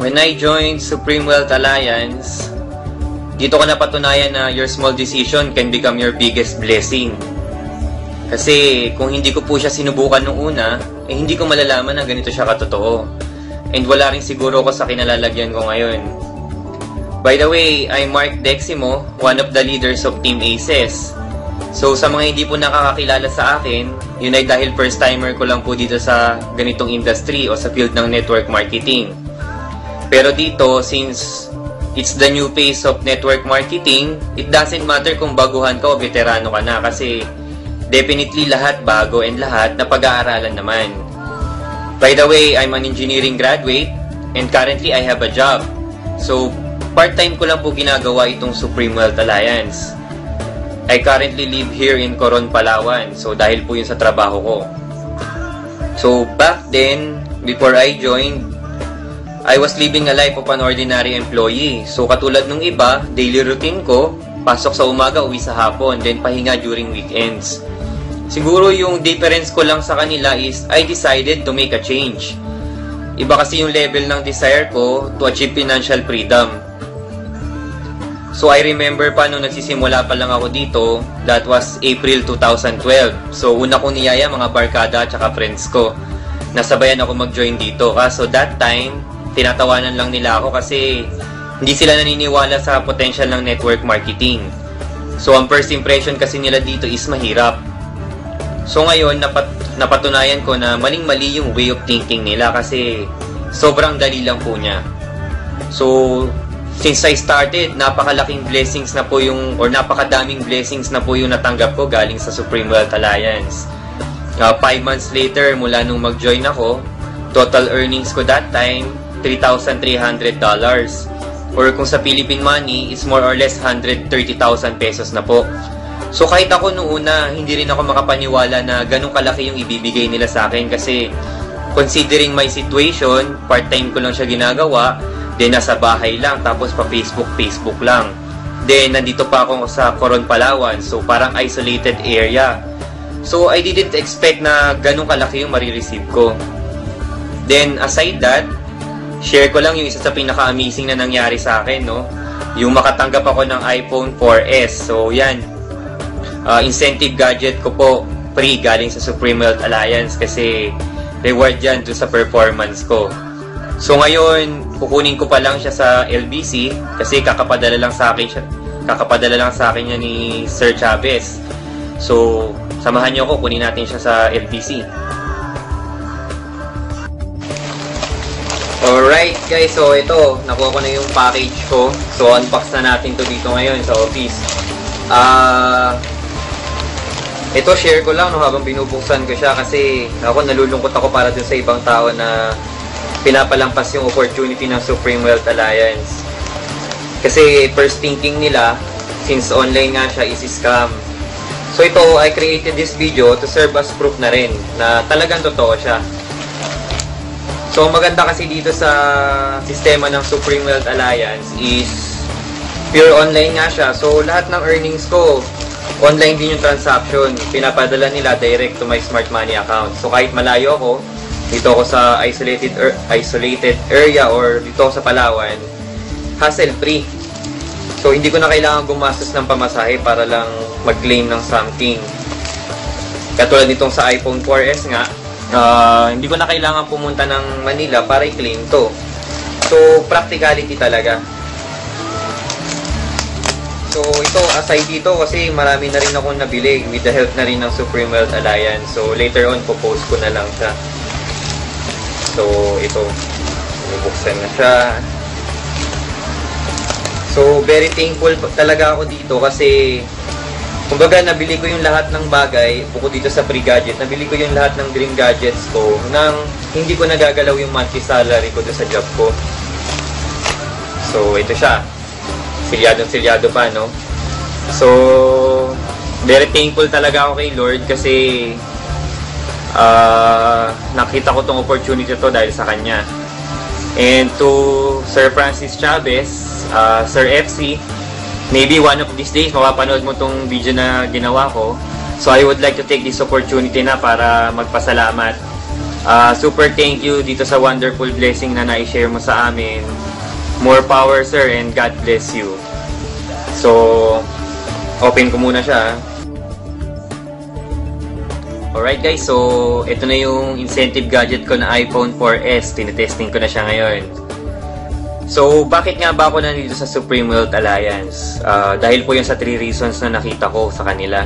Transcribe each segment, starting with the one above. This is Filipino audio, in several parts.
When I joined Supreme Wealth Alliance, dito ko napatunayan na your small decision can become your biggest blessing. Kasi kung hindi ko po siya sinubukan nung una, hindi ko malalaman na ganito siya katotoo. And wala rin siguro ko sa kinalalagyan ko ngayon. By the way, I'm Mark Deximo, one of the leaders of Team ACES. So sa mga hindi po nakakakilala sa akin, yun ay dahil first timer ko lang po dito sa ganitong industry o sa field ng network marketing. Pero dito, since it's the new phase of network marketing, it doesn't matter kung baguhan ka o veterano ka na kasi definitely lahat bago and lahat na pag-aaralan naman. By the way, I'm an engineering graduate and currently I have a job. So, part-time ko lang po ginagawa itong Supreme Wealth Alliance. I currently live here in Coron, Palawan. So, dahil po yun sa trabaho ko. So, back then, before I joined, I was living a life of an ordinary employee. So, katulad nung iba, daily routine ko, pasok sa umaga, uwi sa hapon, then pahinga during weekends. Siguro yung difference ko lang sa kanila is, I decided to make a change. Iba kasi yung level ng desire ko to achieve financial freedom. So, I remember pa nung nagsisimula pa lang ako dito, that was April 2012. So, una kong niyaya mga barkada at saka friends ko. Nasabayan ako mag-join dito. So, that time, tinatawanan lang nila ako kasi hindi sila naniniwala sa potential ng network marketing. So, ang first impression kasi nila dito is mahirap. So, ngayon, napatunayan ko na maling-mali yung way of thinking nila kasi sobrang dali lang po niya. So, since I started, napakalaking blessings na po yung, or napakadaming blessings na po yung natanggap ko galing sa Supreme Wealth Alliance. 5 months later, mula nung mag-join ako, total earnings ko that time, $3,300. Or kung sa Philippine money, is more or less 130,000 pesos na po. So kahit ako noong una, hindi rin ako makapaniwala na ganun kalaki yung ibibigay nila sa akin kasi considering my situation, part-time ko lang siya ginagawa, then nasa bahay lang, tapos pa Facebook lang. Then nandito pa ako sa Coron, Palawan, so parang isolated area. So I didn't expect na ganun kalaki yung marireceive ko. Then aside that, share ko lang yung isa sa pinaka-amazing na nangyari sa akin, no? Yung makatanggap ako ng iPhone 4S. So, yan. Incentive gadget ko po, free galing sa Supreme Wealth Alliance kasi reward yan doon sa performance ko. So, ngayon, kukunin ko pa lang siya sa LBC kasi kakapadala lang sa akin niya ni Sir Chavez. So, samahan niyo ako, kunin natin siya sa LBC. Alright guys, so ito, nakuha ko na yung package ko. So unbox na natin to dito ngayon sa office. Ito share ko lang no, habang binubuksan ko siya kasi ako nalulungkot ako para dun sa ibang tao na pinapalampas yung opportunity ng Supreme Wealth Alliance. Kasi first thinking nila, since online nga siya, is scam. So ito, I created this video to serve as proof na rin na talagang totoo siya. So, maganda kasi dito sa sistema ng Supreme Wealth Alliance is pure online nga siya. So, lahat ng earnings ko, online din yung transaction. Pinapadala nila direct to my smart money account. So, kahit malayo ako, dito ako sa isolated area or dito ako sa Palawan, hassle-free. So, hindi ko na kailangan gumastos ng pamasahe para lang mag-claim ng something. Katulad nitong sa iPhone 4S nga, hindi ko na kailangan pumunta ng Manila para i-claim to. So, practicality talaga. So, ito, aside dito, kasi marami na rin akong nabili with the help na rin ng Supreme Wealth Alliance. So, later on, po-post ko na lang siya. So, ito, bubuksan na siya. So, very thankful talaga ako dito kasi kumbaga, nabili ko yung lahat ng bagay, bukod dito sa free gadget, nabili ko yung lahat ng dream gadgets ko nang hindi ko nagagalaw yung monthly salary ko doon sa job ko. So, ito siya. Silyadong-silyado pa, no? So, very thankful talaga ako kay Lord kasi nakita ko tong opportunity to dahil sa Kanya. And to Sir Francis Chavez, Sir FC, maybe one of these days, mapapanood mo tong video na ginawa ko. So, I would like to take this opportunity na para magpasalamat. Super thank you dito sa wonderful blessing na na-share mo sa amin. More power, sir, and God bless you. So, open ko muna siya. Alright guys, so ito na yung incentive gadget ko na iPhone 4S. Tinetesting ko na siya ngayon. So, bakit nga ba ako nandito sa Supreme Wealth Alliance? Dahil po yun sa 3 reasons na nakita ko sa kanila.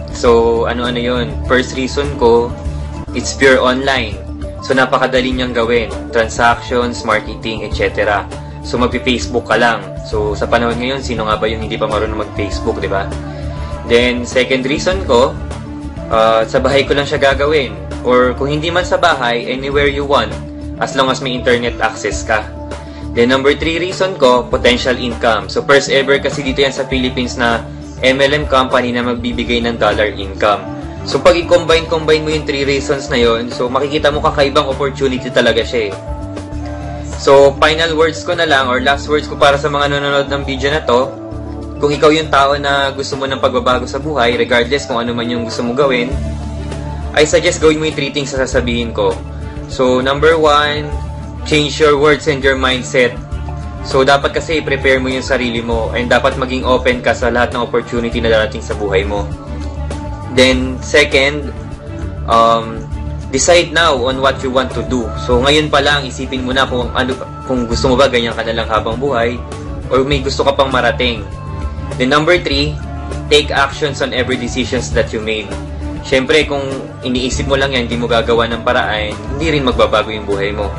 So, ano-ano yun? First reason ko, it's pure online. So, napakadali niyang gawin. Transactions, marketing, etc. So, magpi-Facebook ka lang. So, sa panahon ngayon, sino nga ba yung hindi pa marunong mag-Facebook, di ba? Then, second reason ko, sa bahay ko lang siya gagawin. Or kung hindi man sa bahay, anywhere you want, as long as may internet access ka. Then, number 3 reason ko, potential income. So, first ever kasi dito yan sa Philippines na MLM company na magbibigay ng dollar income. So, pag i-combine mo yung 3 reasons na yon, so, makikita mo kakaibang opportunity talaga siya eh. So, final words ko na lang, or last words ko para sa mga nanonood ng video na to, kung ikaw yung tao na gusto mo ng pagbabago sa buhay, regardless kung ano man yung gusto mo gawin, I suggest gawin mo yung 3 things na sasabihin ko. So, number 1, change your words and your mindset. So, dapat kasi i-prepare mo yung sarili mo and dapat maging open ka sa lahat ng opportunity na darating sa buhay mo. Then, second, decide now on what you want to do. So, ngayon pa lang, isipin mo na kung gusto mo ba ganyan ka na lang habang buhay or may gusto ka pang marating. Then, number 3, take actions on every decisions that you made. Siyempre, kung iniisip mo lang yan, hindi mo gagawa ng paraan, hindi rin magbabago yung buhay mo.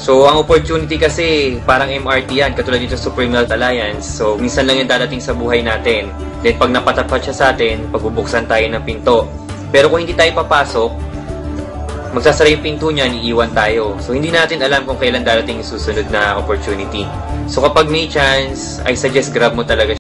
So, ang opportunity kasi, parang MRT yan, katulad dito sa Supreme Wealth Alliance. So, minsan lang yung dadating sa buhay natin. Then, pag napatapat siya sa atin, pagbubuksan tayo ng pinto. Pero kung hindi tayo papasok, magsasara yung pinto niya, iiwan tayo. So, hindi natin alam kung kailan darating yung susunod na opportunity. So, kapag may chance, I suggest grab mo talaga